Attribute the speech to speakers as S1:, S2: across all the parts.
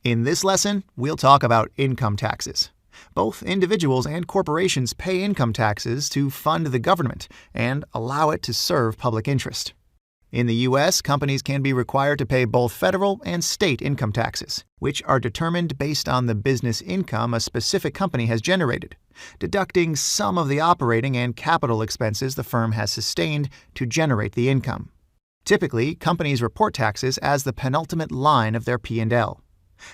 S1: In this lesson, we'll talk about income taxes. Both individuals and corporations pay income taxes to fund the government and allow it to serve public interest. In the U.S., companies can be required to pay both federal and state income taxes, which are determined based on the business income a specific company has generated, deducting some of the operating and capital expenses the firm has sustained to generate the income. Typically, companies report taxes as the penultimate line of their P&L.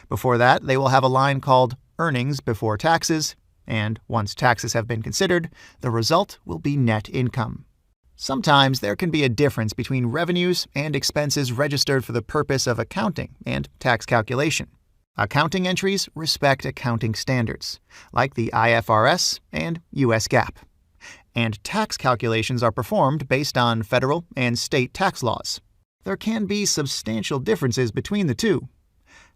S1: Before that, they will have a line called earnings before taxes, and once taxes have been considered, the result will be net income. Sometimes there can be a difference between revenues and expenses registered for the purpose of accounting and tax calculation. Accounting entries respect accounting standards, like the IFRS and U.S. GAAP. And tax calculations are performed based on federal and state tax laws. There can be substantial differences between the two.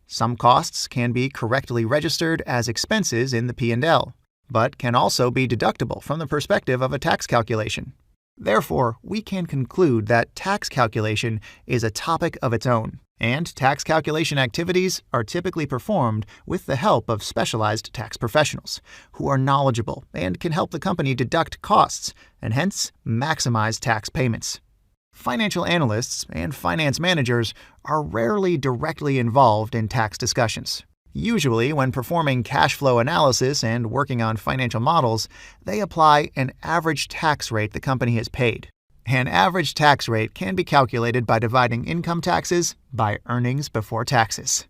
S1: Some costs can be correctly registered as expenses in the P&L, but can also be deductible from the perspective of a tax calculation. Therefore, we can conclude that tax calculation is a topic of its own, and tax calculation activities are typically performed with the help of specialized tax professionals who are knowledgeable and can help the company deduct costs and hence maximize tax payments. Financial analysts and finance managers are rarely directly involved in tax discussions. Usually, when performing cash flow analysis and working on financial models, they apply an average tax rate the company has paid. An average tax rate can be calculated by dividing income taxes by earnings before taxes.